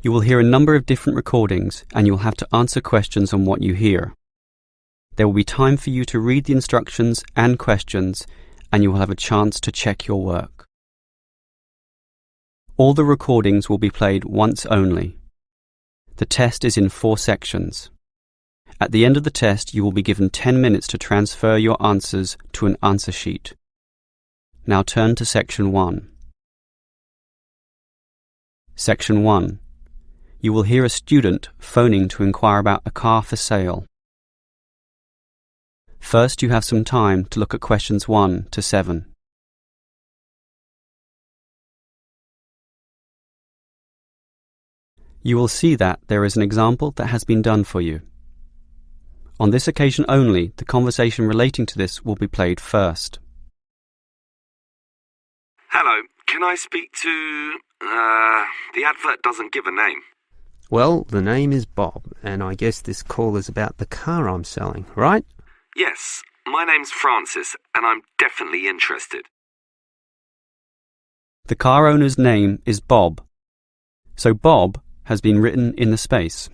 You will hear a number of different recordings and you will have to answer questions on what you hear. There will be time for you to read the instructions and questions, and you will have a chance to check your work. All the recordings will be played once only. The test is in 4 sections. At the end of the test, you will be given 10 minutes to transfer your answers to an answer sheet. Now turn to Section 1. Section 1. You will hear a student phoning to inquire about a car for sale. First, you have some time to look at questions 1 to 7. You will see that there is an example that has been done for you. On this occasion only, the conversation relating to this will be played first. Hello, can I speak to... the advert doesn't give a name. Well, the name is Bob, and I guess this call is about the car I'm selling, right? Yes, my name's Francis, and I'm definitely interested. The car owner's name is Bob, so Bob has been written in the space.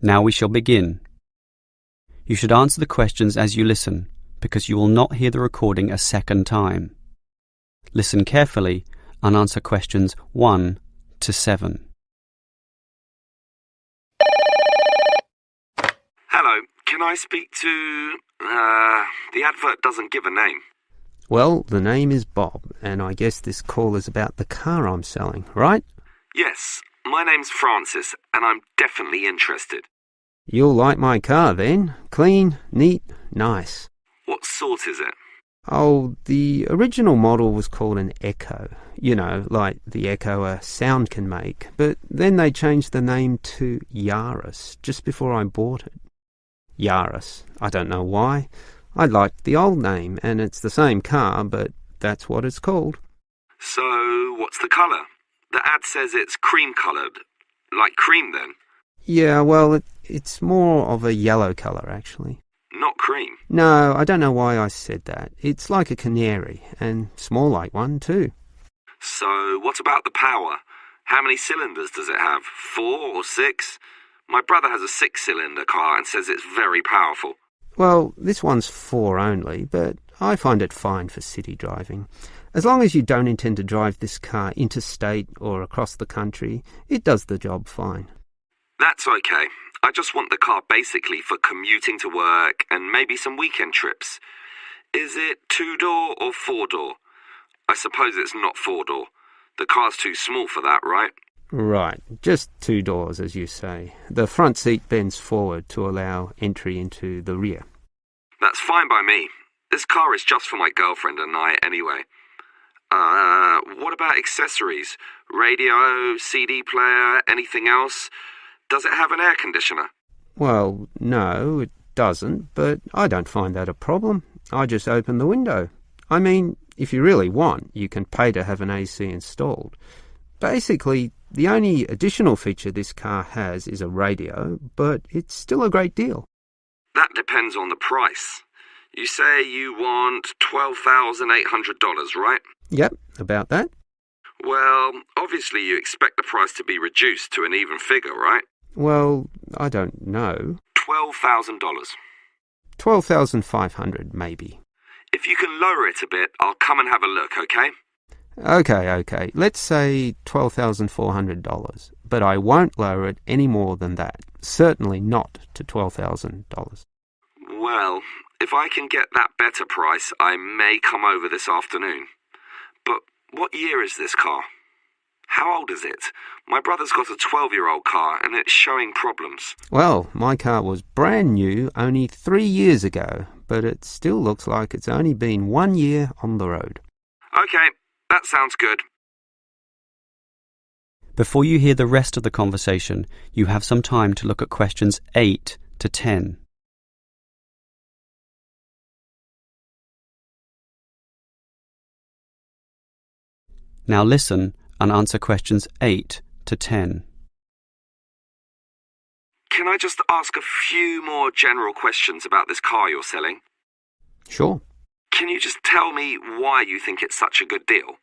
Now we shall begin. You should answer the questions as you listen, because you will not hear the recording a second time. Listen carefully and answer questions 1 to 7. Hello, can I speak to... the advert doesn't give a name. Well, the name is Bob, and I guess this call is about the car I'm selling, right? Yes, my name's Francis, and I'm definitely interested. You'll like my car then. Clean, neat, nice. What sort is it? Oh, the original model was called an Echo. You know, like the echo a sound can make. But then they changed the name to Yaris just before I bought it. Yaris. I don't know why. I liked the old name, and it's the same car, but that's what it's called. So, what's the colour? The ad says it's cream-coloured. Like cream, then? Yeah, well, it's more of a yellow colour, actually. Not cream? No, I don't know why I said that. It's like a canary, and small like one, too. So, what about the power? How many cylinders does it have? 4 or 6? My brother has a 6-cylinder car and says it's very powerful. Well, this one's 4 only, but I find it fine for city driving. As long as you don't intend to drive this car interstate or across the country, it does the job fine. That's okay. I just want the car basically for commuting to work and maybe some weekend trips. Is it 2-door or 4-door? I suppose it's not 4-door. The car's too small for that, right? Right, just 2 doors, as you say. The front seat bends forward to allow entry into the rear. That's fine by me. This car is just for my girlfriend and I anyway. What about accessories? Radio, CD player, anything else? Does it have an air conditioner? Well, no, it doesn't, but I don't find that a problem. I just open the window. I mean, if you really want, you can pay to have an AC installed. Basically, the only additional feature this car has is a radio, but it's still a great deal. That depends on the price. You say you want $12,800, right? Yep, about that. Well, obviously you expect the price to be reduced to an even figure, right? Well, I don't know. $12,000. $12,500, maybe. If you can lower it a bit, I'll come and have a look, okay? Okay. Let's say $12,400, but I won't lower it any more than that. Certainly not to $12,000. Well, if I can get that better price, I may come over this afternoon. But what year is this car? How old is it? My brother's got a 12-year-old car and it's showing problems. Well, my car was brand new only 3 years ago, but it still looks like it's only been 1 year on the road. Okay, that sounds good. Before you hear the rest of the conversation, you have some time to look at questions 8 to 10. Now listen and answer questions 8 to 10. Can I just ask a few more general questions about this car you're selling? Sure. Can you just tell me why you think it's such a good deal?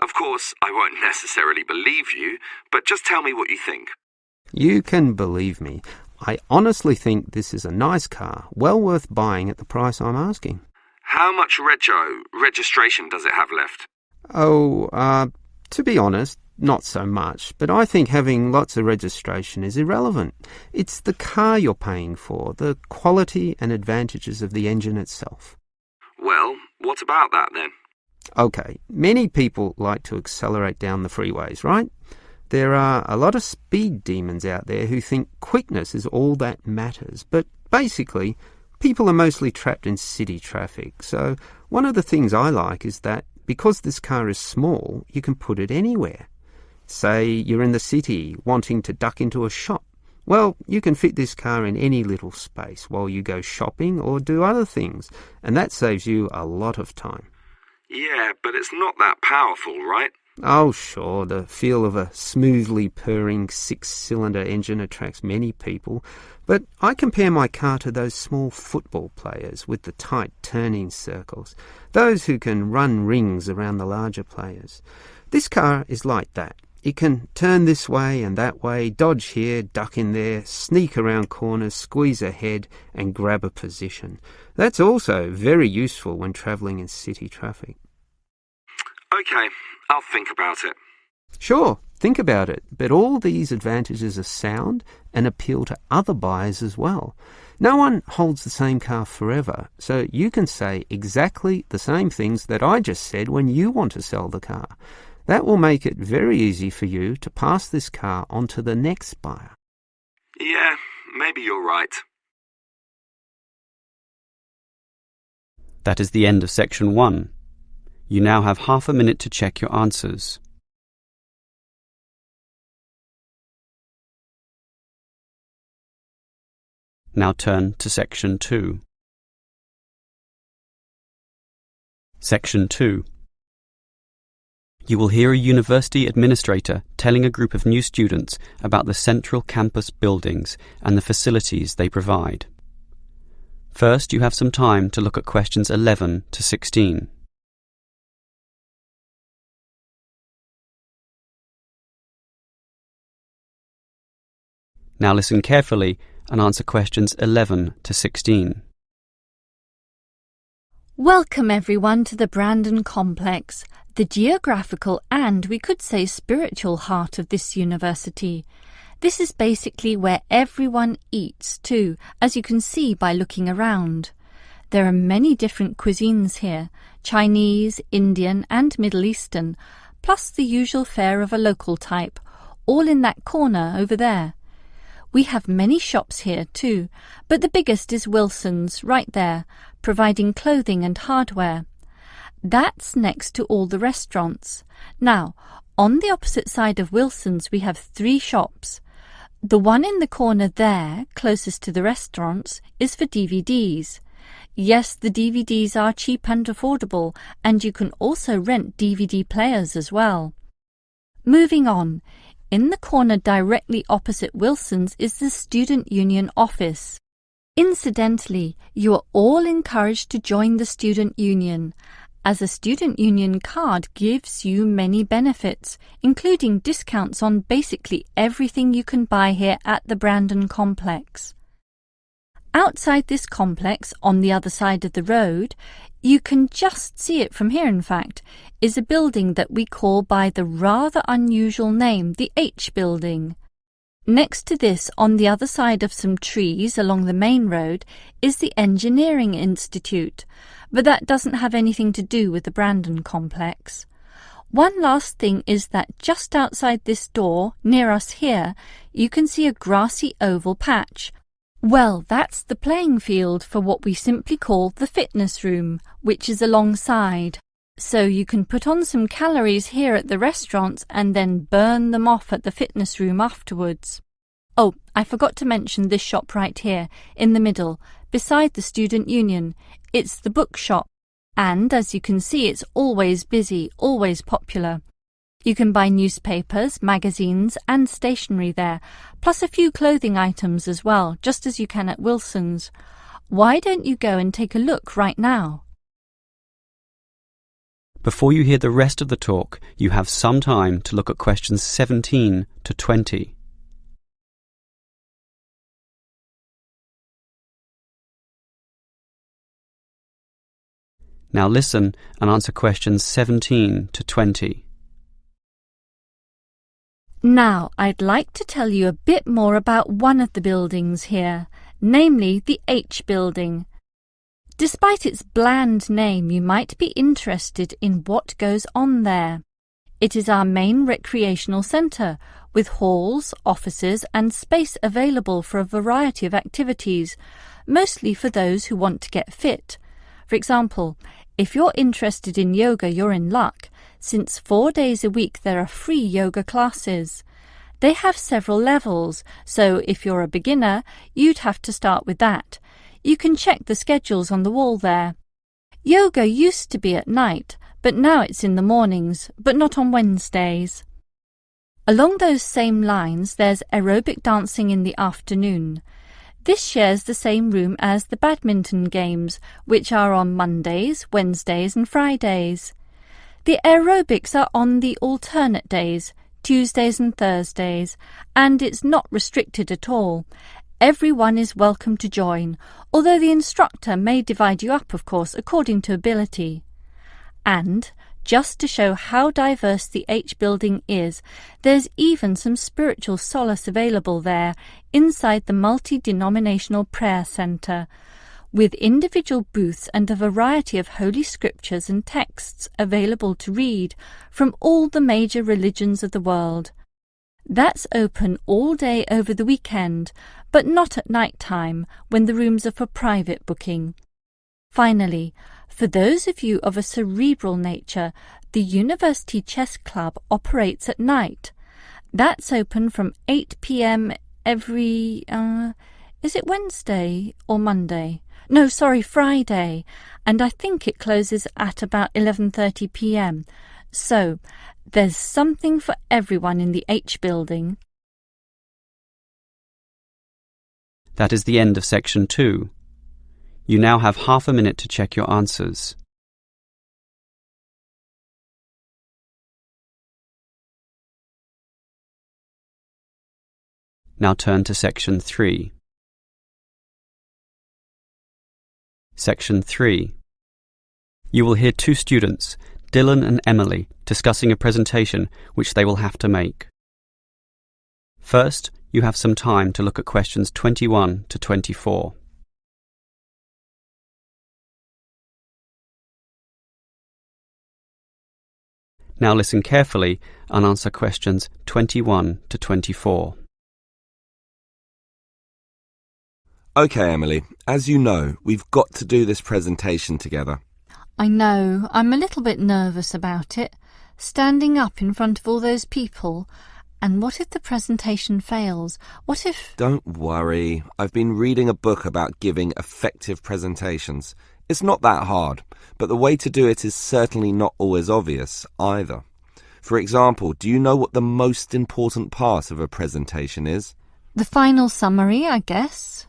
Of course, I won't necessarily believe you, but just tell me what you think. You can believe me. I honestly think this is a nice car, well worth buying at the price I'm asking. How much registration does it have left? To be honest, not so much, but I think having lots of registration is irrelevant. It's the car you're paying for, the quality and advantages of the engine itself. Well, what about that then? Okay, many people like to accelerate down the freeways, right? There are a lot of speed demons out there who think quickness is all that matters, but basically, people are mostly trapped in city traffic. So one of the things I like is that because this car is small, you can put it anywhere. Say you're in the city wanting to duck into a shop. Well, you can fit this car in any little space while you go shopping or do other things, and that saves you a lot of time. Yeah, but it's not that powerful, right? Oh, sure, the feel of a smoothly purring 6-cylinder engine attracts many people, but I compare my car to those small football players with the tight turning circles, those who can run rings around the larger players. This car is like that. It can turn this way and that way, dodge here, duck in there, sneak around corners, squeeze ahead and grab a position. That's also very useful when travelling in city traffic. Okay, I'll think about it. Sure, think about it, but all these advantages are sound and appeal to other buyers as well. No one holds the same car forever, so you can say exactly the same things that I just said when you want to sell the car. That will make it very easy for you to pass this car on to the next buyer. Yeah, maybe you're right. That is the end of section 1. You now have half a minute to check your answers. Now turn to section 2. Section 2. You will hear a university administrator telling a group of new students about the central campus buildings and the facilities they provide. First, you have some time to look at questions 11 to 16. Now listen carefully and answer questions 11 to 16. Welcome everyone to the Brandon Complex, the geographical and, we could say, spiritual heart of this university. This is basically where everyone eats too, as you can see by looking around. There are many different cuisines here, Chinese, Indian and Middle Eastern, plus the usual fare of a local type, all in that corner over there. We have many shops here too, but the biggest is Wilson's, right there, providing clothing and hardware. That's next to all the restaurants. Now, on the opposite side of Wilson's we have 3 shops. The one in the corner there, closest to the restaurants, is for DVDs. Yes, the DVDs are cheap and affordable, and you can also rent DVD players as well. Moving on. In the corner directly opposite Wilson's is the Student Union office. Incidentally, you are all encouraged to join the Student Union, as a Student Union card gives you many benefits, including discounts on basically everything you can buy here at the Brandon Complex. Outside this complex, on the other side of the road, you can just see it from here in fact, is a building that we call by the rather unusual name, the H Building. Next to this, on the other side of some trees along the main road, is the Engineering Institute, but that doesn't have anything to do with the Brandon Complex. One last thing is that just outside this door, near us here, you can see a grassy oval patch. Well, that's the playing field for what we simply call the fitness room, which is alongside. So you can put on some calories here at the restaurants and then burn them off at the fitness room afterwards. Oh, I forgot to mention this shop right here, in the middle, beside the Student Union. It's the bookshop. And as you can see, it's always busy, always popular. You can buy newspapers, magazines and stationery there, plus a few clothing items as well, just as you can at Wilson's. Why don't you go and take a look right now? Before you hear the rest of the talk, you have some time to look at questions 17 to 20. Now listen and answer questions 17 to 20. Now, I'd like to tell you a bit more about one of the buildings here, namely the H building. Despite its bland name, you might be interested in what goes on there. It is our main recreational centre, with halls, offices and space available for a variety of activities, mostly for those who want to get fit. For example, if you're interested in yoga, you're in luck, since 4 days a week there are free yoga classes. They have several levels, so if you're a beginner, you'd have to start with that. You can check the schedules on the wall there. Yoga used to be at night, but now it's in the mornings, but not on Wednesdays. Along those same lines, there's aerobic dancing in the afternoon. This shares the same room as the badminton games, which are on Mondays, Wednesdays and Fridays. The aerobics are on the alternate days, Tuesdays and Thursdays, and it's not restricted at all. Everyone is welcome to join, although the instructor may divide you up, of course, according to ability. And, just to show how diverse the H building is, there's even some spiritual solace available there inside the multi-denominational prayer centre, with individual booths and a variety of holy scriptures and texts available to read from all the major religions of the world. That's open all day over the weekend, but not at night time when the rooms are for private booking. Finally, for those of you of a cerebral nature, the University Chess Club operates at night. That's open from 8 p.m. every... is it Wednesday or Monday? No, sorry, Friday. And I think it closes at about 11:30 p.m. So, there's something for everyone in the H building. That is the end of section 2. You now have half a minute to check your answers. Now turn to section 3. Section 3. You will hear 2 students, Dylan and Emily, discussing a presentation which they will have to make. First, you have some time to look at questions 21 to 24. Now listen carefully and answer questions 21 to 24. Okay, Emily, as you know, we've got to do this presentation together. I know. I'm a little bit nervous about it. Standing up in front of all those people. And what if the presentation fails? What if... Don't worry. I've been reading a book about giving effective presentations. It's not that hard, but the way to do it is certainly not always obvious either. For example, do you know what the most important part of a presentation is? The final summary, I guess.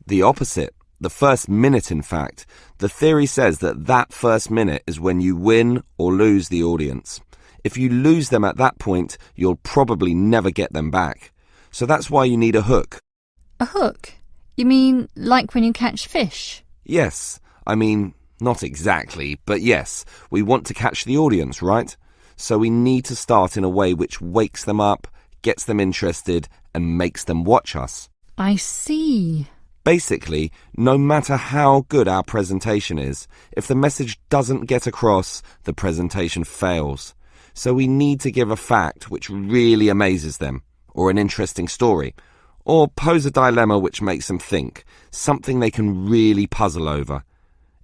The opposite. The first minute, in fact. The theory says that first minute is when you win or lose the audience. If you lose them at that point, you'll probably never get them back. So that's why you need a hook. A hook? You mean like when you catch fish? Yes. I mean, not exactly, but yes. We want to catch the audience, right? So we need to start in a way which wakes them up, gets them interested, and makes them watch us. I see. Basically, no matter how good our presentation is, if the message doesn't get across, the presentation fails. So we need to give a fact which really amazes them, or an interesting story, or pose a dilemma which makes them think, something they can really puzzle over.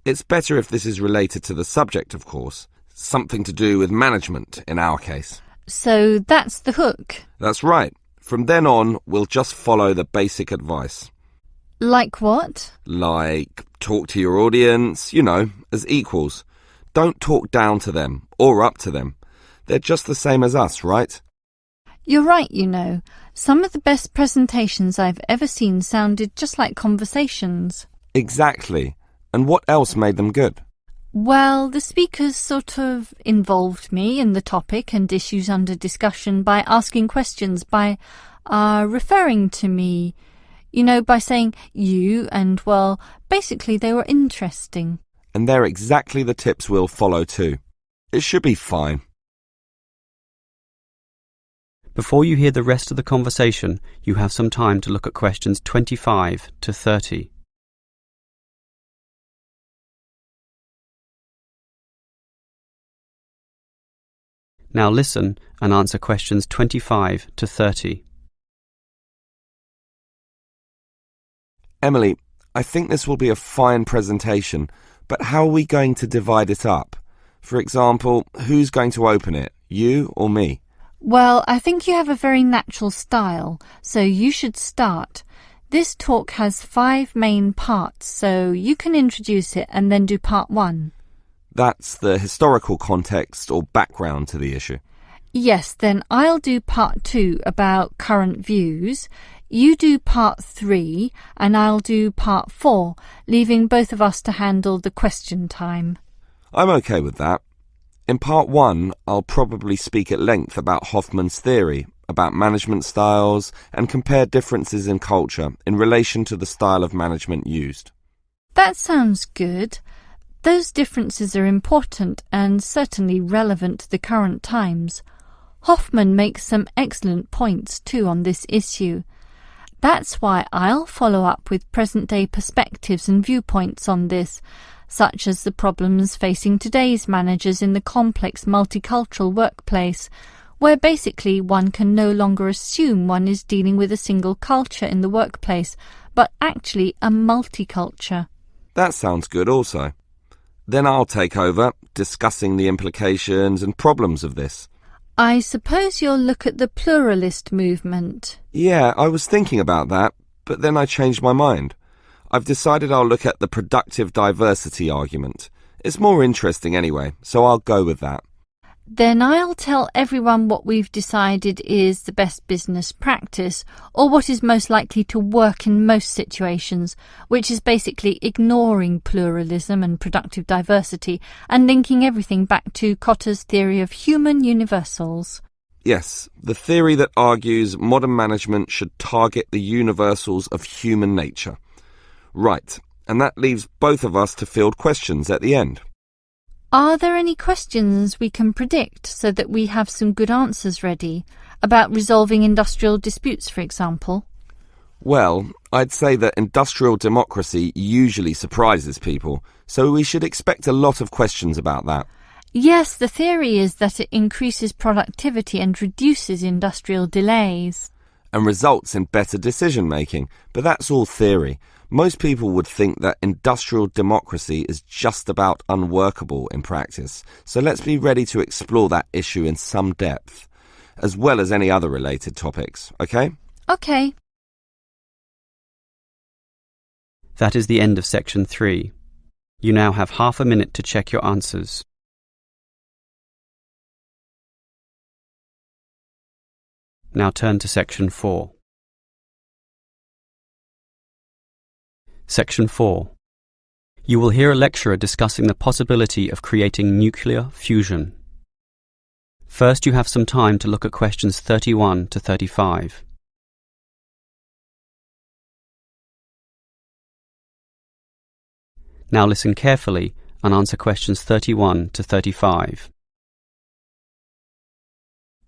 It's better if this is related to the subject, of course, something to do with management in our case. So that's the hook? That's right. From then on, we'll just follow the basic advice. Like what? Like, talk to your audience, as equals. Don't talk down to them, or up to them. They're just the same as us, right? You're right, Some of the best presentations I've ever seen sounded just like conversations. Exactly. And what else made them good? Well, the speakers sort of involved me in the topic and issues under discussion by asking questions, by referring to me, by saying you, and, well, basically they were interesting. And they're exactly the tips we'll follow too. It should be fine. Before you hear the rest of the conversation, you have some time to look at questions 25 to 30. Now listen and answer questions 25 to 30. Emily, I think this will be a fine presentation, but how are we going to divide it up? For example, who's going to open it, you or me? Well, I think you have a very natural style, so you should start. This talk has 5 main parts, so you can introduce it and then do part 1. That's the historical context or background to the issue. Yes, then I'll do part 2 about current views. You do part 3 and I'll do part 4, leaving both of us to handle the question time. I'm okay with that. In part 1, I'll probably speak at length about Hoffman's theory, about management styles, and compare differences in culture in relation to the style of management used. That sounds good. Those differences are important and certainly relevant to the current times. Hoffman makes some excellent points too on this issue. That's why I'll follow up with present-day perspectives and viewpoints on this, such as the problems facing today's managers in the complex multicultural workplace, where basically one can no longer assume one is dealing with a single culture in the workplace, but actually a multiculture. That sounds good also. Then I'll take over, discussing the implications and problems of this. I suppose you'll look at the pluralist movement. Yeah, I was thinking about that, but then I changed my mind. I've decided I'll look at the productive diversity argument. It's more interesting anyway, so I'll go with that. Then I'll tell everyone what we've decided is the best business practice, or what is most likely to work in most situations, which is basically ignoring pluralism and productive diversity and linking everything back to Kotter's theory of human universals. Yes, the theory that argues modern management should target the universals of human nature. Right, and that leaves both of us to field questions at the end. Are there any questions we can predict so that we have some good answers ready? About resolving industrial disputes, for example? Well, I'd say that industrial democracy usually surprises people, so we should expect a lot of questions about that. Yes, the theory is that it increases productivity and reduces industrial delays. And results in better decision-making, but that's all theory. Most people would think that industrial democracy is just about unworkable in practice, so let's be ready to explore that issue in some depth, as well as any other related topics, okay? Okay. That is the end of section 3. You now have half a minute to check your answers. Now turn to section 4. Section 4. You will hear a lecturer discussing the possibility of creating nuclear fusion. First, you have some time to look at questions 31 to 35. Now listen carefully and answer questions 31 to 35.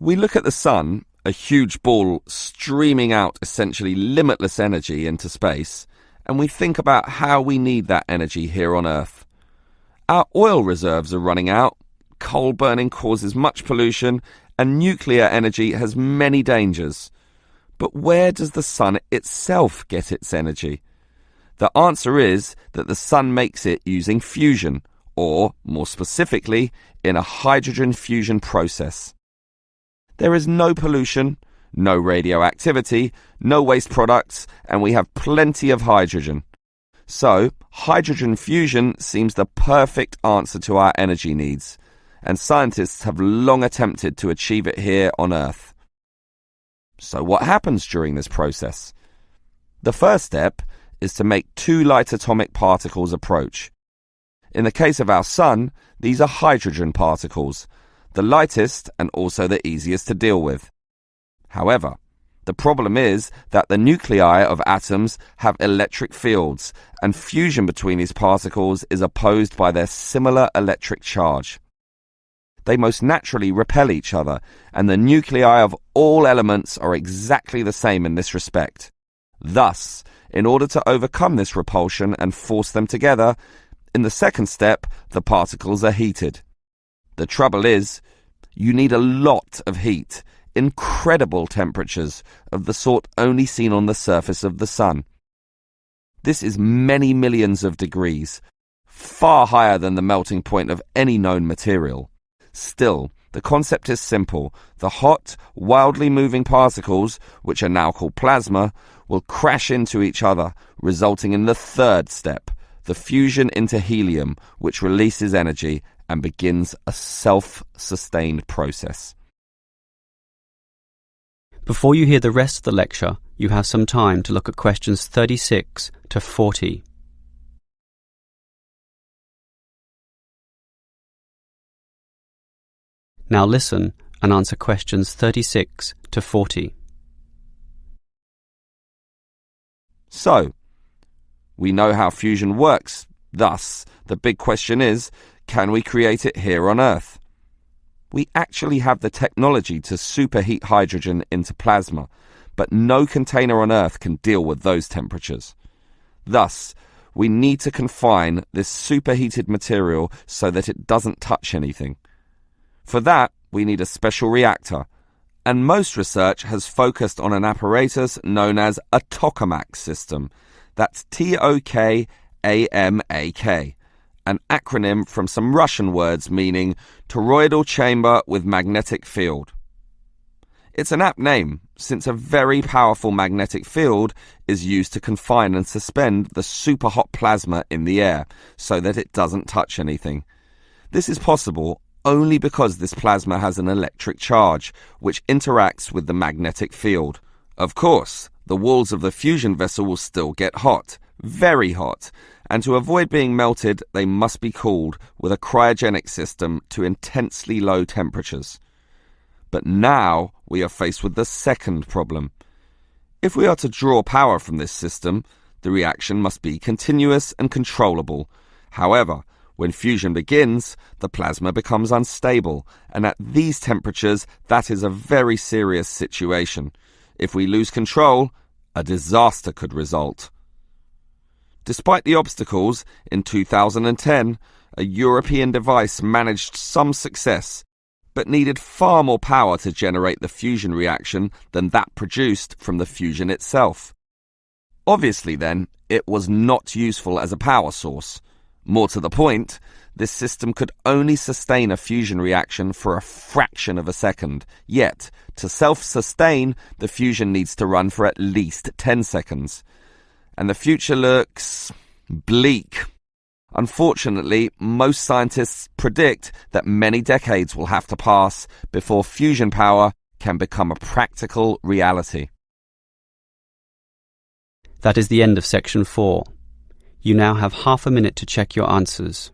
We look at the sun, a huge ball streaming out essentially limitless energy into space, and we think about how we need that energy here on Earth. Our oil reserves are running out, coal burning causes much pollution, and nuclear energy has many dangers. But where does the sun itself get its energy? The answer is that the sun makes it using fusion, or, more specifically, in a hydrogen fusion process. There is no pollution, no radioactivity, no waste products, and we have plenty of hydrogen. So, hydrogen fusion seems the perfect answer to our energy needs, and scientists have long attempted to achieve it here on Earth. So what happens during this process? The first step is to make two light atomic particles approach. In the case of our Sun, these are hydrogen particles, the lightest and also the easiest to deal with. However, the problem is that the nuclei of atoms have electric fields, and fusion between these particles is opposed by their similar electric charge. They most naturally repel each other, and the nuclei of all elements are exactly the same in this respect. Thus, in order to overcome this repulsion and force them together, in the second step, the particles are heated. The trouble is, you need a lot of heat, incredible temperatures of the sort only seen on the surface of the Sun. This is many millions of degrees, far higher than the melting point of any known material. Still, the concept is simple. The hot, wildly moving particles, which are now called plasma, will crash into each other, resulting in the third step, the fusion into helium, which releases energy and begins a self-sustained process. Before you hear the rest of the lecture, you have some time to look at questions 36 to 40. Now listen and answer questions 36 to 40. So, we know how fusion works. Thus, the big question is, can we create it here on Earth? We actually have the technology to superheat hydrogen into plasma, but no container on Earth can deal with those temperatures. Thus, we need to confine this superheated material so that it doesn't touch anything. For that, we need a special reactor, and most research has focused on an apparatus known as a tokamak system. That's Tokamak, an acronym from some Russian words meaning toroidal chamber with magnetic field. It's an apt name, since a very powerful magnetic field is used to confine and suspend the super hot plasma in the air so that it doesn't touch anything. This is possible only because this plasma has an electric charge, which interacts with the magnetic field. Of course, the walls of the fusion vessel will still get hot, very hot, and to avoid being melted, they must be cooled with a cryogenic system to intensely low temperatures. But now we are faced with the second problem. If we are to draw power from this system, the reaction must be continuous and controllable. However, when fusion begins, the plasma becomes unstable, and at these temperatures, that is a very serious situation. If we lose control, a disaster could result. Despite the obstacles, in 2010, a European device managed some success, but needed far more power to generate the fusion reaction than that produced from the fusion itself. Obviously, then, it was not useful as a power source. More to the point, this system could only sustain a fusion reaction for a fraction of a second. Yet, to self-sustain, the fusion needs to run for at least 10 seconds. And the future looks bleak. Unfortunately, most scientists predict that many decades will have to pass before fusion power can become a practical reality. That is the end of section 4. You now have half a minute to check your answers.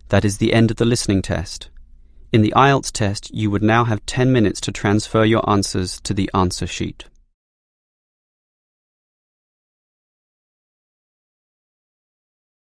That is the end of the listening test. In the IELTS test, you would now have 10 minutes to transfer your answers to the answer sheet.